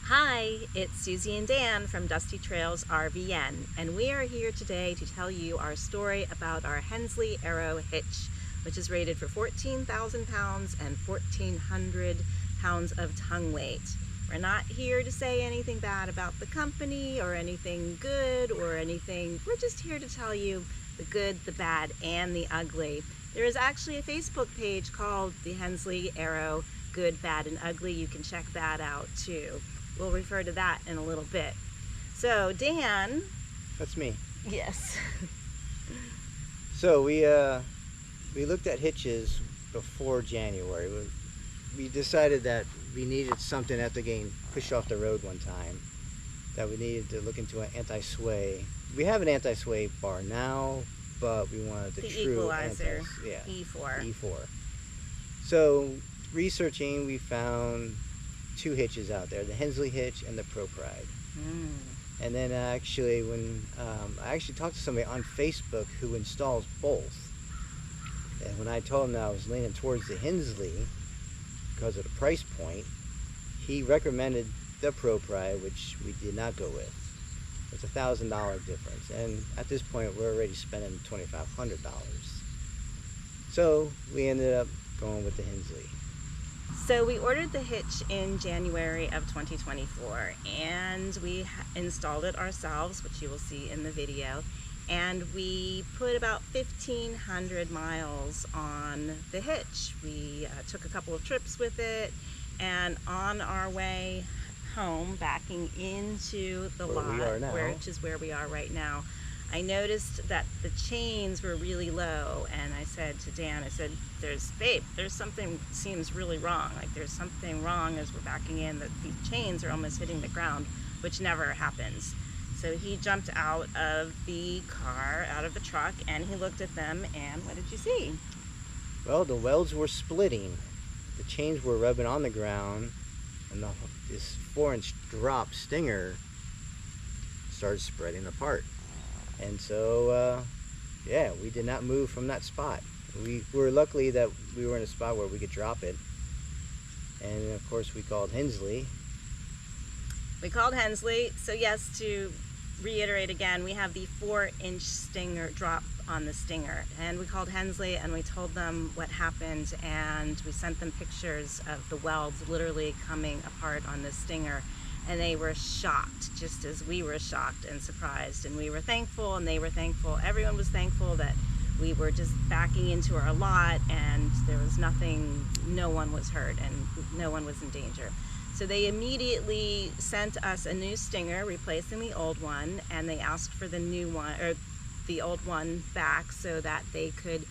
Hi, it's Susie and Dan from Dusty Trails RVN, and we are here today to tell you our story about our Hensely Hitch, which is rated for 14,000 pounds and 1,400 pounds of tongue weight. We're not here to say anything bad about the company or anything good or anything. We're just here to tell you the good, the bad, and the ugly. There is actually a Facebook page called the Hensely Good, Bad, and Ugly. You can check that out too. We'll refer to that in a little bit. So, Dan. That's me. Yes. So we looked at hitches before January. We decided that we needed something after getting pushed off the road one time, that we needed to look into an anti-sway. We have an anti-sway bar now, but we wanted the true equalizer, E4. So researching, we found two hitches out there, the Hensely Hitch and the Pro Pride. And then actually when I actually talked to somebody on Facebook who installs both, and when I told him that I was leaning towards the Hensley because of the price point, he recommended the Pro Pride, which we did not go with. It's a $1,000 difference, and at this point we're already spending $2,500. So we ended up going with the Hensley. So we ordered the hitch in January of 2024, and we installed it ourselves, which you will see in the video, and we put about 1,500 miles on the hitch. We took a couple of trips with it, and on our way home, backing into the lot, which is where we are right now, I noticed that the chains were really low, and I said to Dan, babe, there's something seems really wrong. Like there's something wrong as we're backing in, that the chains are almost hitting the ground, which never happens. So he jumped out of the car, out of the truck, and he looked at them, and what did you see? Well, the welds were splitting. The chains were rubbing on the ground, and this 4-inch drop stinger started spreading apart. And so, yeah, we did not move from that spot. We were lucky that we were in a spot where we could drop it. And of course, we called Hensley. We called Hensley. So yes, to reiterate again, we have the 4-inch stinger drop on the stinger. And we called Hensley and we told them what happened, and we sent them pictures of the welds literally coming apart on the stinger. And they were shocked, just as we were shocked and surprised. And we were thankful, and they were thankful. Everyone was thankful that we were just backing into our lot, and there was nothing, no one was hurt, and no one was in danger. So they immediately sent us a new stinger, replacing the old one, and they asked for the new one, or the old one back, so that they could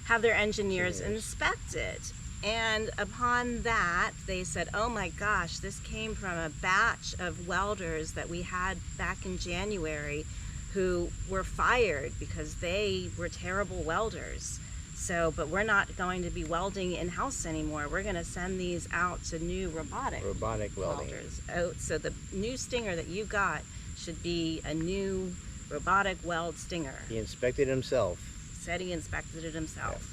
have their engineers inspect it. And upon that, they said, oh my gosh, this came from a batch of welders that we had back in January who were fired because they were terrible welders. So, but we're not going to be welding in-house anymore. We're going to send these out to new robotic welders. Oh, so the new stinger that you got should be a new robotic weld stinger. He inspected it himself. Said he inspected it himself. Yeah.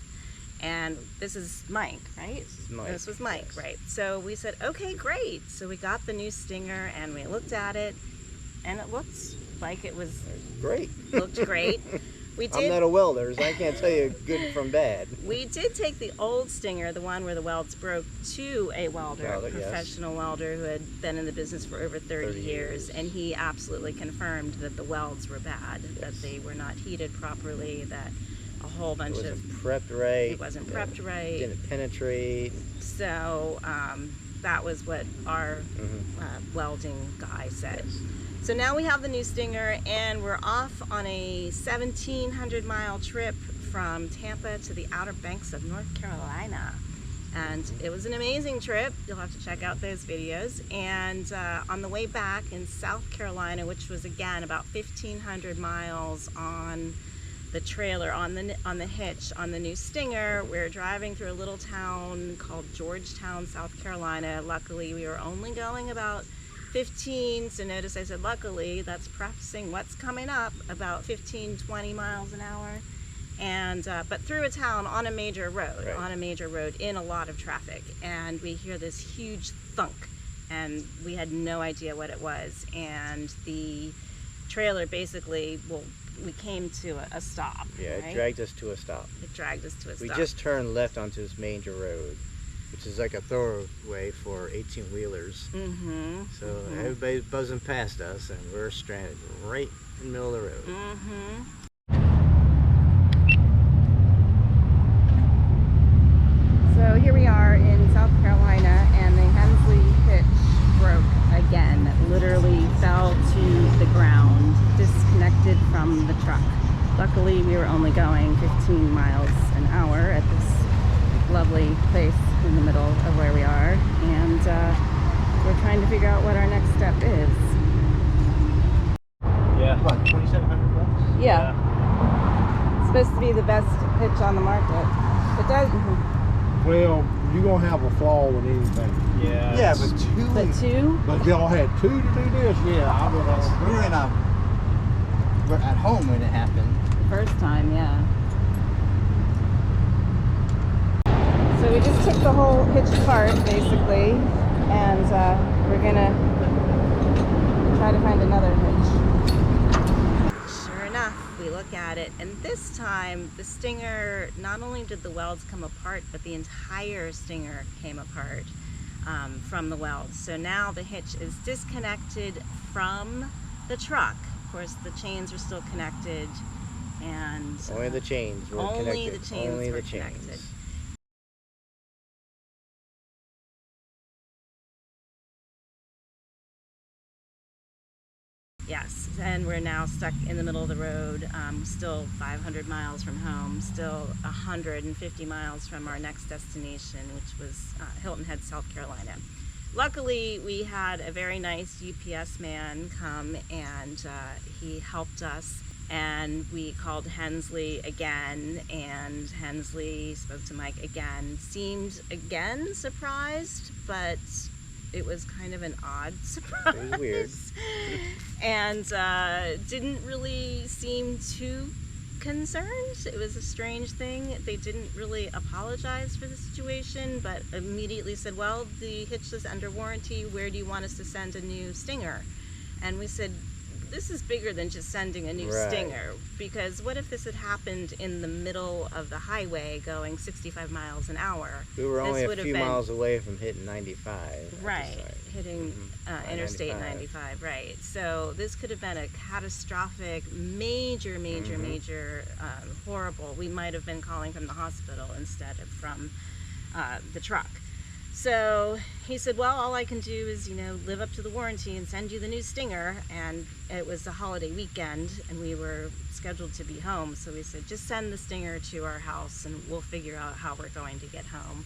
And this is Mike, right? This was Mike, yes. Right. So we said, okay, great. So we got the new stinger and we looked at it, and it looked like it was great. Looked great. I'm not a welder, so I can't tell you good from bad. We did take the old stinger, the one where the welds broke, to a welder, a professional welder who had been in the business for over 30 years, and he absolutely confirmed that the welds were bad, that they were not heated properly, that a whole bunch it wasn't prepped right. It wasn't prepped right. Didn't penetrate. So that was what our welding guy said. Yes. So now we have the new stinger, and we're off on a 1,700-mile trip from Tampa to the Outer Banks of North Carolina. And it was an amazing trip. You'll have to check out those videos. And on the way back in South Carolina, which was again about 1,500 miles on the trailer, on the hitch, on the new stinger, we're driving through a little town called Georgetown, South Carolina. Luckily, we were only going about 15, so notice I said luckily, that's prefacing what's coming up, about 15, 20 miles an hour. And but through a town on a major road, in a lot of traffic, and we hear this huge thunk, and we had no idea what it was. And the trailer basically, well, we came to a stop. Yeah, right? it dragged us to a stop. It dragged us to a stop. We just turned left onto this major road, which is like a thoroughway for 18-wheelers. Mm-hmm. So everybody's buzzing past us, and we're stranded right in the middle of the road. Mm-hmm. So here we are in South Carolina, and the Hensely Hitch broke again. Literally fell to the ground, disconnected from the truck. Luckily, we were only going 15 miles an hour at this lovely place in the middle of where we are, and we're trying to figure out what our next step is. Yeah. What, $2,700? Yeah. It's supposed to be the best hitch on the market. It does. Well, you're gonna have a flaw with anything. Yeah. Yeah, but two. But two? But y'all had two to do this. Yeah, We were we're at home when it happened. The first time, yeah. So we just took the whole hitch apart, basically, and we're gonna try to find another hitch. Sure enough, we look at it, and this time the stinger, not only did the welds come apart, but the entire stinger came apart from the welds. So now the hitch is disconnected from the truck. Of course, the chains are still connected, and Only the chains were connected. only the chains were connected. Yes, and we're now stuck in the middle of the road, still 500 miles from home, still 150 miles from our next destination, which was Hilton Head, South Carolina. Luckily, we had a very nice UPS man come, and he helped us, and we called Hensley again, and Hensley spoke to Mike again, seemed again surprised, but it was kind of an odd surprise. It was weird. And didn't really seem too concerned. It was a strange thing. They didn't really apologize for the situation, but immediately said, well, the hitch is under warranty. Where do you want us to send a new stinger? And we said, this is bigger than just sending a new stinger, because what if this had happened in the middle of the highway going 65 miles an hour? We were only This a few miles away from hitting 95. Right, hitting Interstate 95. 95, right. So this could have been a catastrophic, major, horrible. We might have been calling from the hospital instead of from the truck. So he said, well, all I can do is, live up to the warranty and send you the new stinger. And it was a holiday weekend, and we were scheduled to be home. So we said, just send the stinger to our house, and we'll figure out how we're going to get home.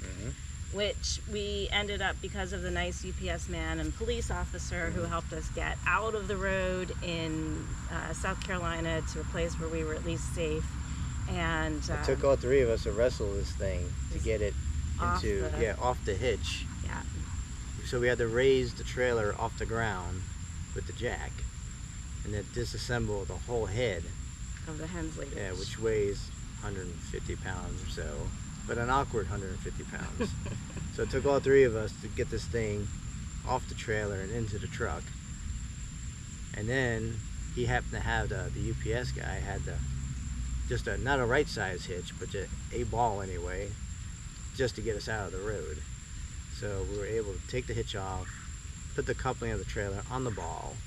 Which we ended up, because of the nice UPS man and police officer who helped us get out of the road in South Carolina to a place where we were at least safe. And It took all three of us to wrestle this thing to get it off the hitch. Yeah. So we had to raise the trailer off the ground with the jack, and then disassemble the whole head Of the Hensely Hitch. Yeah, which weighs 150 pounds or so, but an awkward 150 pounds. So it took all three of us to get this thing off the trailer and into the truck. And then he happened to have the UPS guy had not a right size hitch, but just a ball anyway, just to get us out of the road. So we were able to take the hitch off, put the coupling of the trailer on the ball,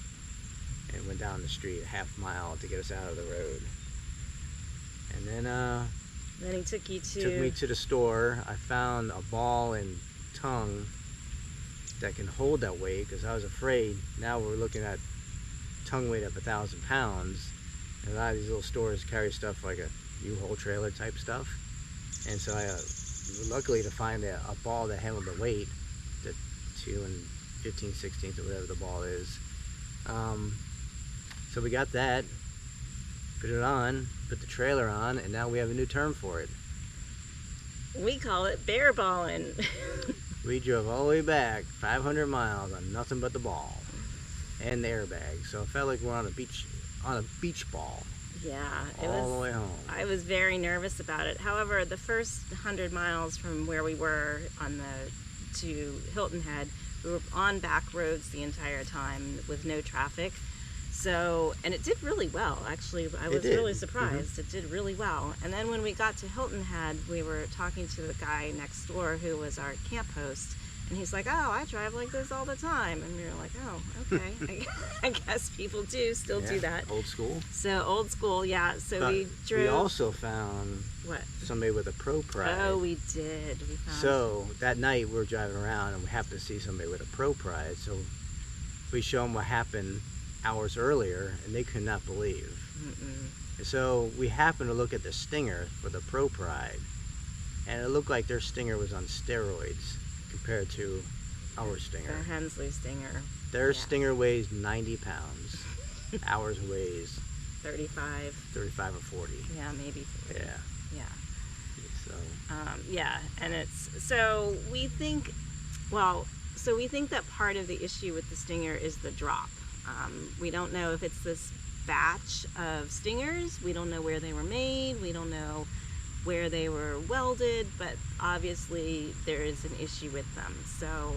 and went down the street a half mile to get us out of the road. And then he took you to... took me to the store. I found a ball and tongue that can hold that weight, because I was afraid. Now we're looking at tongue weight of 1,000 pounds. And a lot of these little stores carry stuff like a U-Haul trailer type stuff. And so I luckily to find a ball that handled the weight, the 2 15/16 or whatever the ball is. So we got that, put it on, put the trailer on, and now we have a new term for it. We call it bear balling. We drove all the way back 500 miles on nothing but the ball and the airbag. So it felt like we're on a beach ball. Yeah, all the way home. I was very nervous about it. However, the first 100 miles from where we were to Hilton Head We were on back roads the entire time with no traffic. So, and it did really well, actually. I was really surprised. It did really well. And then when we got to Hilton Head, we were talking to the guy next door who was our camp host. And he's like, oh, I drive like this all the time. And we were like, oh, okay. I guess people do still do that. Old school. So old school, yeah. So we drove. We also found what? Somebody with a Pro Pride. Oh, we did. We found. So that night we were driving around and we happened to see somebody with a Pro Pride. So we showed them what happened hours earlier, and they could not believe. And so we happened to look at the stinger for the Pro Pride, and it looked like their stinger was on steroids compared to our stinger. The Hensley stinger. Their stinger weighs 90 pounds. Ours weighs 35 or 40. Yeah, maybe 40. Yeah. So yeah, and it's so we think that part of the issue with the stinger is the drop. We don't know if it's this batch of stingers. We don't know where they were made. We don't know where they were welded, but obviously there is an issue with them. So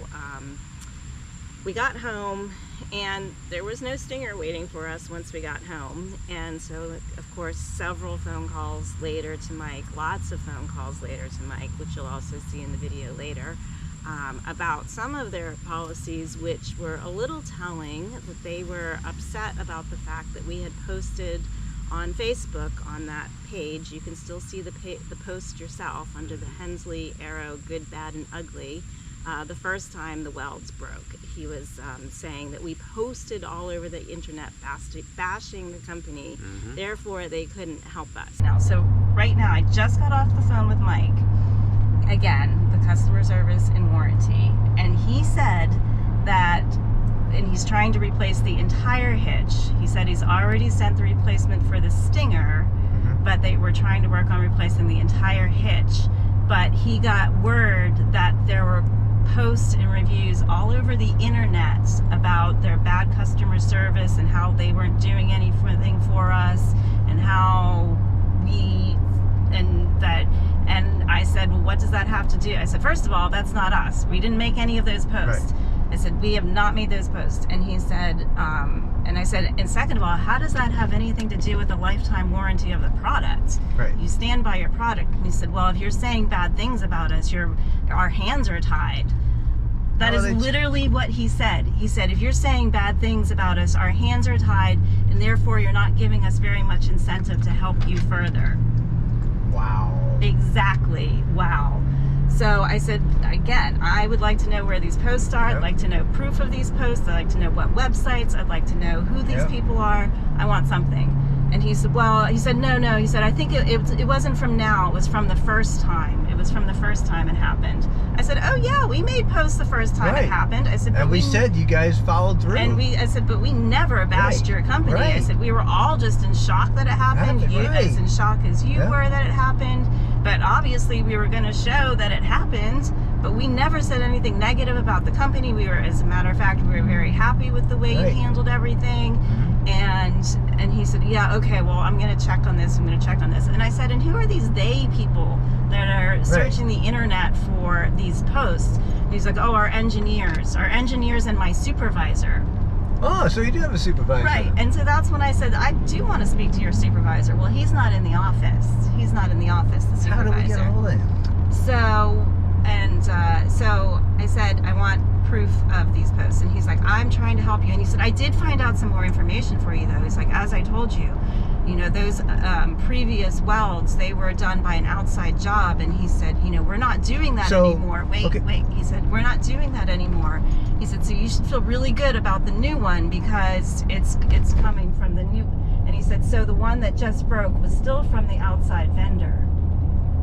we got home and there was no stinger waiting for us once we got home. And so, of course, several phone calls later to Mike, lots of phone calls later to Mike, which you'll also see in the video later, about some of their policies, which were a little telling. That they were upset about the fact that we had posted on Facebook on that page. You can still see the post yourself under the Hensley arrow, good, bad, and ugly. The first time the welds broke, he was saying that we posted all over the internet bashing the company, therefore they couldn't help us. Now, so right now I just got off the phone with Mike, again, the customer service and warranty, and he said that, and he's trying to replace the entire hitch. He said he's already sent the replacement for the stinger, but they were trying to work on replacing the entire hitch. But he got word that there were posts and reviews all over the internet about their bad customer service and how they weren't doing anything for us, and how and I said, well, what does that have to do? I said, first of all, that's not us. We didn't make any of those posts. I said, we have not made those posts. And he said, and I said, and second of all, how does that have anything to do with the lifetime warranty of the product? You stand by your product. And he said, well, if you're saying bad things about us, our hands are tied. That is literally what he said. He said, if you're saying bad things about us, our hands are tied, and therefore you're not giving us very much incentive to help you further. Wow. Exactly. Wow. So I said, again, I would like to know where these posts are. I'd like to know proof of these posts. I'd like to know what websites. I'd like to know who these people are. I want something. And he said, well, he said, no. He said, I think it wasn't from now. It was from the first time. It was from the first time it happened. I said, oh yeah, we made posts the first time it happened. I said, but and we said you guys followed through. And I said, but we never bashed your company. I said, we were all just in shock that it happened. You as in shock as you were that it happened. But obviously we were going to show that it happened, but we never said anything negative about the company. We were, as a matter of fact, we were very happy with the way you handled everything. And he said, yeah, okay, well, I'm going to check on this. And I said, and who are these they people that are searching the internet for these posts? And he's like, oh, our engineers and my supervisor. Oh, so you do have a supervisor. Right, and so that's when I said, I do want to speak to your supervisor. Well, he's not in the office. The supervisor. How do we get a hold of him? So I said, I want proof of these posts. And he's like, I'm trying to help you. And he said, I did find out some more information for you, though. He's like, as I told you, those previous welds, they were done by an outside job. And he said, we're not doing that anymore. Wait. He said, we're not doing that anymore. He said, so you should feel really good about the new one because it's coming from the new. And he said, so the one that just broke was still from the outside vendor.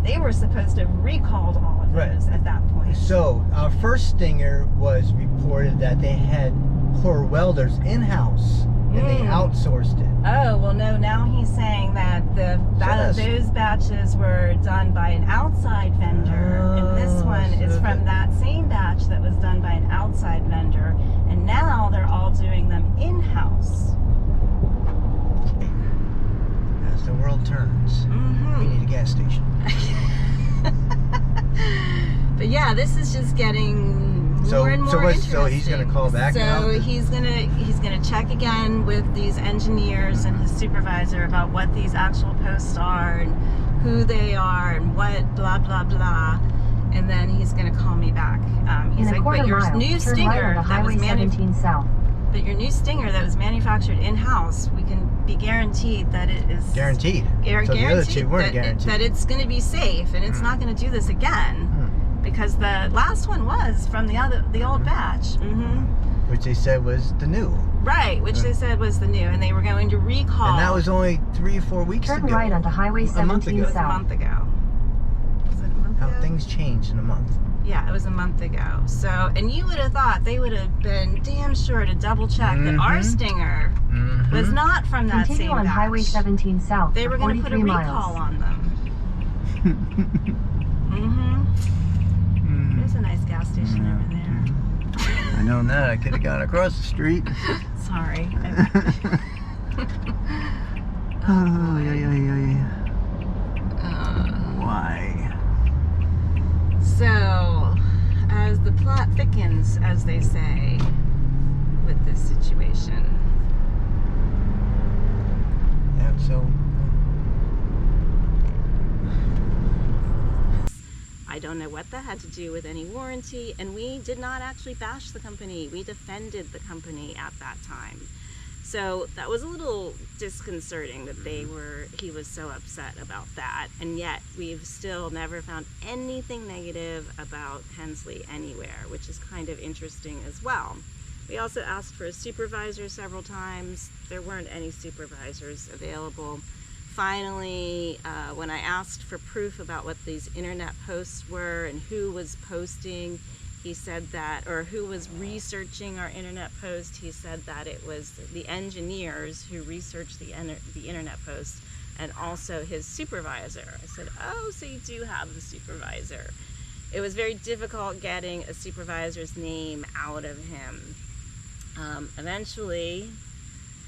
They were supposed to have recalled all of those at that point. So our first stinger was reported that they had poor welders in-house and they outsourced it. Oh, well, no, now he's saying that those batches were done by an outside vendor, and this one is from that same batch that was done by an outside vendor, and now they're all doing them in-house. As the world turns, we need a gas station. But yeah, this is just getting more and more interesting. So he's gonna call back now? So he's gonna check again with these engineers and his supervisor about what these actual posts are and who they are and what blah blah blah. And then he's gonna call me back. He's like, but your new stinger that was but your new stinger that was manufactured in-house, we can be guaranteed that it is Guaranteed. So guaranteed the other two weren't guaranteed. that it's going to be safe and it's not going to do this again, because the last one was from the old batch, which they said was the new. right? Which they said was the new, and they were going to recall. And that was only 3 or 4 weeks ago. Turn right onto Highway 17 it was a South. month ago. Was it a month How ago? things change in a month. Yeah, it was a month ago. So, and you would have thought they would have been damn sure to double check that our stinger was not from that Continue same on batch. Highway 17 South. They were for going to put a 43 recall miles. on them. There's a nice gas station over there. I know that. I could have gone across the street. Sorry. Oh, yeah. Why? So, as the plot thickens, as they say, with this situation. Yeah, so. I don't know what that had to do with any warranty, and we did not actually bash the company. We defended the company at that time. So that was a little disconcerting that he was so upset about that, and yet we've still never found anything negative about Hensley anywhere, which is kind of interesting as well. We also asked for a supervisor several times. There weren't any supervisors available. Finally, when I asked for proof about what these internet posts were and who was posting, he said that, or who was researching our internet post, he said that it was the engineers who researched the internet post and also his supervisor. I said, oh, so you do have the supervisor. It was very difficult getting a supervisor's name out of him. Eventually,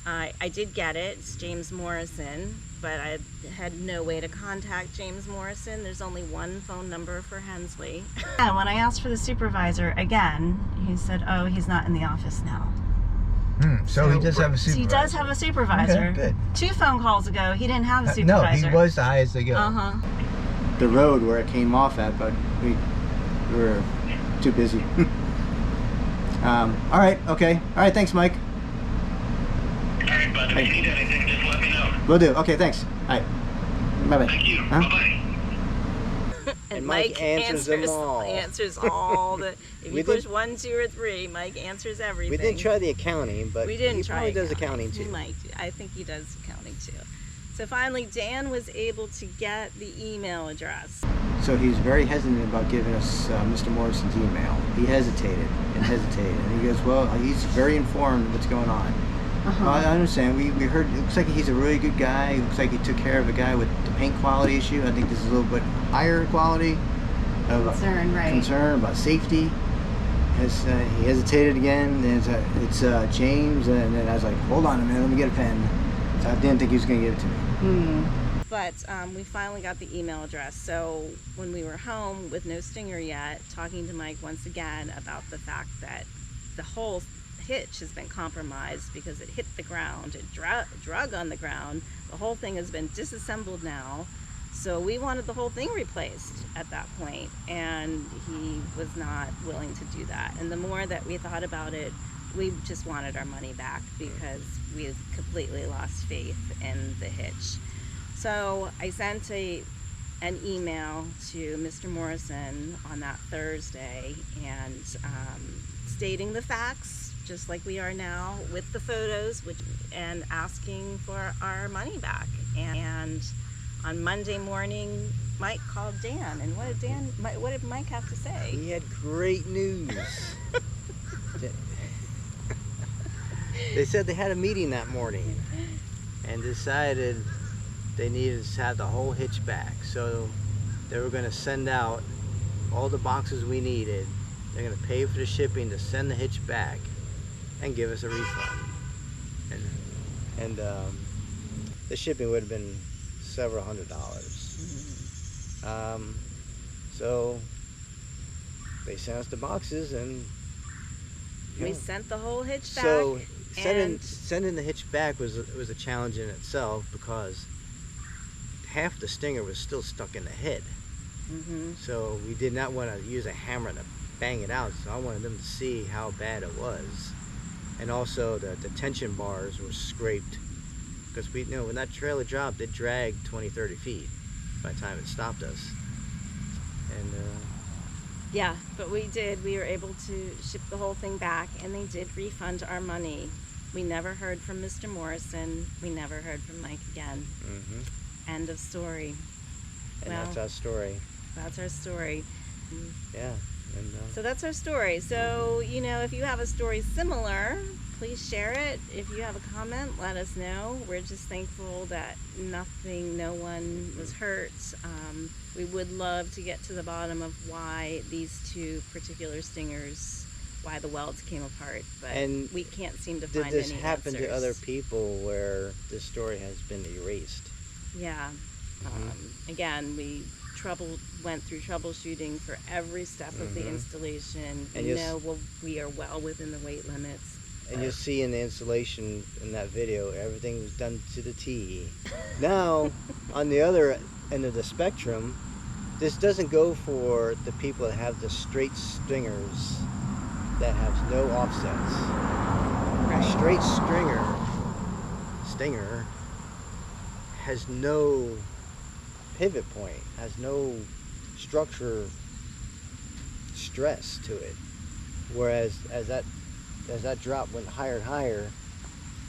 I did get it. It's James Morrison, but I had no way to contact James Morrison. There's only one phone number for Hensley. And when I asked for the supervisor again, he said, oh, he's not in the office now. So he does have a supervisor. He does have a supervisor. Okay, good. 2 phone calls ago, he didn't have a No, supervisor. he was the highest they go. The road where it came off at, but we were too busy. All right, okay. All right, thanks, Mike. All right, bud. If you need anything, just let me know. Will do. Okay, thanks. All right. Bye-bye. Thank you. Huh? Bye-bye. And Mike answers them all. Answers all the. If We you push did- 1, 2, or 3, Mike answers everything. We didn't try the accounting, but We didn't he try. probably does accounting He too. might. I think he does accounting too. So finally, Dan was able to get the email address. So he's very hesitant about giving us Mr. Morrison's email. He hesitated, and he goes, "Well, he's very informed of what's going on." Well, I understand. We heard. It looks like he's a really good guy. It looks like he took care of a guy with the paint quality issue. I think this is a little bit higher quality of concern about safety. He hesitated again. And it's James, and then I was like, "Hold on a minute, let me get a pen." So I didn't think he was going to give it to me. But we finally got the email address. So when we were home with no stinger yet, talking to Mike once again about the fact that the whole hitch has been compromised because it hit the ground, it drug on the ground. The whole thing has been disassembled now. So we wanted the whole thing replaced at that point, and he was not willing to do that. And the more that we thought about it, we just wanted our money back because we had completely lost faith in the hitch. So I sent an email to Mr. Morrison on that Thursday and stating the facts, just like we are now, with the photos, and asking for our money back. And on Monday morning, Mike called Dan, and what did Mike have to say? He had great news. They said they had a meeting that morning and decided they needed to have the whole hitch back. So they were going to send out all the boxes we needed. They're going to pay for the shipping to send the hitch back and give us a refund. And the shipping would have been several $100s. So they sent us the boxes, and We sent the whole hitch back. So and sending the hitch back was a challenge in itself because half the stinger was still stuck in the head. So we did not want to use a hammer to bang it out. So I wanted them to see how bad it was, and also the tension bars were scraped because we know when that trailer dropped, it dragged 20-30 feet by the time it stopped us. And yeah, but we were able to ship the whole thing back, and they did refund our money. We never heard from Mr. Morrison. We never heard from Mike again. End of story. and Well, that's our story. That's our story. Yeah. And, So that's our story. So, you know, if you have a story similar, please share it. If you have a comment, let us know. We're just thankful that no one was hurt. We would love to get to the bottom of why these two particular stingers, why the welds came apart, but And we can't seem to did find this any happen answers. to other people where this story has been erased? Yeah. Again, we went through troubleshooting for every step of the installation. And We you'll know we are well within the weight limits. And you'll see in the installation in that video, everything was done to the T. Now, on the other end of the spectrum, this doesn't go for the people that have the straight stingers that have no offsets. A straight stinger has no pivot point, has no structure stress to it. Whereas as that drop went higher and higher,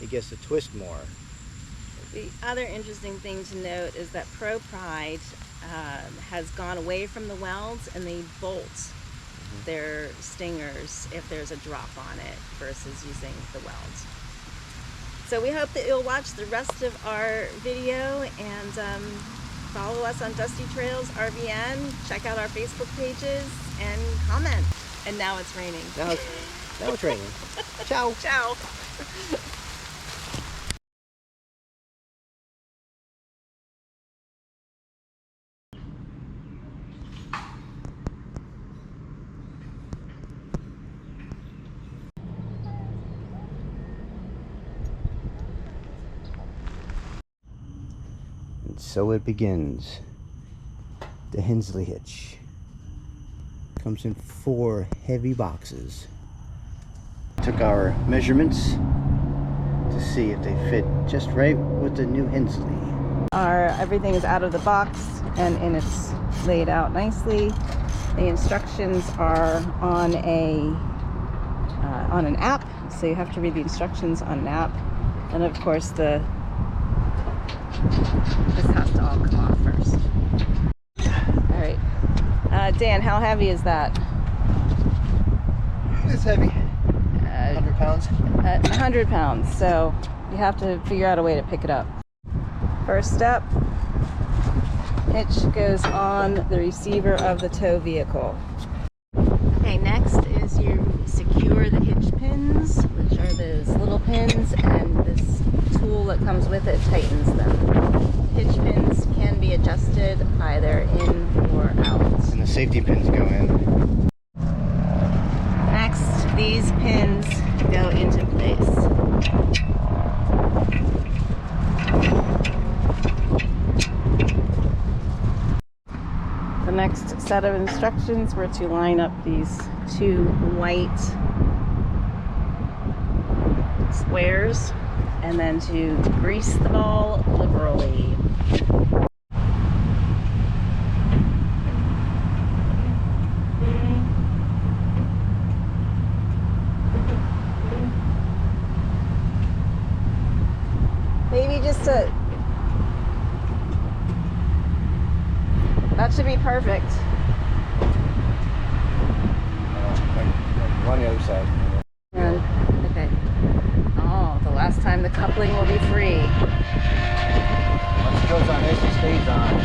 it gets to twist more. The other interesting thing to note is that Pro Pride has gone away from the welds, and they bolt their stingers if there's a drop on it versus using the welds. So we hope that you'll watch the rest of our video and follow us on Dusty Trails RVN, check out our Facebook pages, and comment. And now it's raining. Now it's raining. Ciao. Ciao. And so it begins. The Hensely Hitch. Comes in 4 heavy boxes. Took our measurements to see if they fit just right with the new Hensley. Everything is out of the box and it's laid out nicely. The instructions are on an app, so you have to read the instructions on an app. And of course this has to all come off first. All right, Dan, how heavy is that? It's heavy. 100 pounds. 100 pounds, so you have to figure out a way to pick it up. First step, hitch goes on the receiver of the tow vehicle. Okay, next is you secure the hitch pins, which are those little pins, and this tool that comes with it tightens them. Hitch pins can be adjusted either in or out. And the safety pins go in. Next, these pins go into place. The next set of instructions were to line up these 2 white squares and then to grease the ball liberally. Maybe just that should be perfect. On the other side. And, okay. Oh, the last time the coupling will be free. Once it goes on this, it stays on.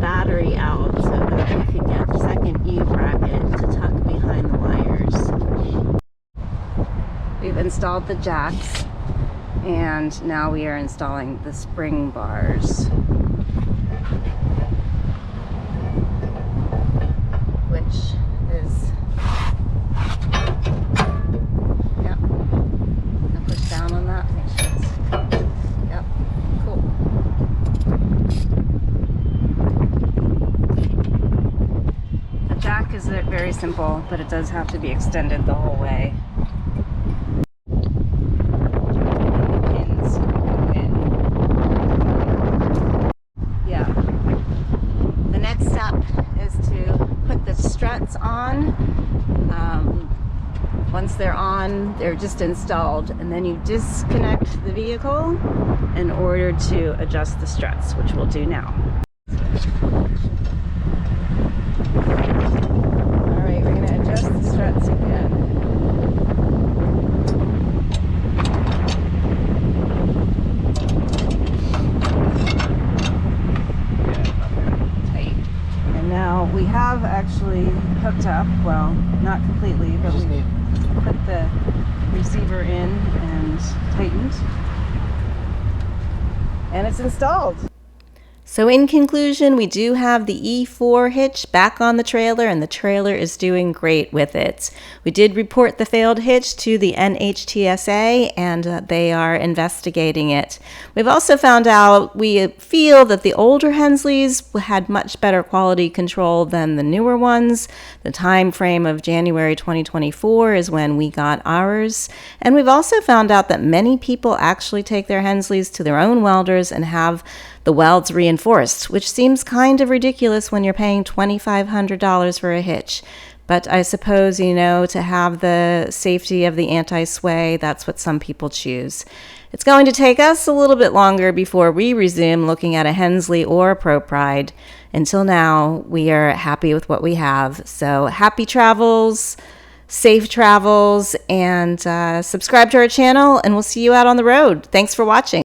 battery out so that we could get the second E bracket to tuck behind the wires. We've installed the jacks, and now we are installing the spring bars, which is, yep, I'll push down on that, make sure it's, yep, cool. The jack is very simple, but it does have to be extended the whole way. Struts on. Once they're on, they're just installed, and then you disconnect the vehicle in order to adjust the struts, which we'll do now. Alright, we're going to adjust the struts again. Now we have actually hooked up, well, not completely, but we put the receiver in and tightened, and it's installed. So in conclusion, we do have the E4 hitch back on the trailer, and the trailer is doing great with it. We did report the failed hitch to the NHTSA, and they are investigating it. We've also found out, we feel that the older Hensleys had much better quality control than the newer ones. The time frame of January 2024 is when we got ours. And we've also found out that many people actually take their Hensleys to their own welders and have the welds reinforced, which seems kind of ridiculous when you're paying $2,500 for a hitch. But I suppose, you know, to have the safety of the anti-sway, that's what some people choose. It's going to take us a little bit longer before we resume looking at a Hensley or a ProPride. Until now, we are happy with what we have. So happy travels, safe travels, and subscribe to our channel, and we'll see you out on the road. Thanks for watching.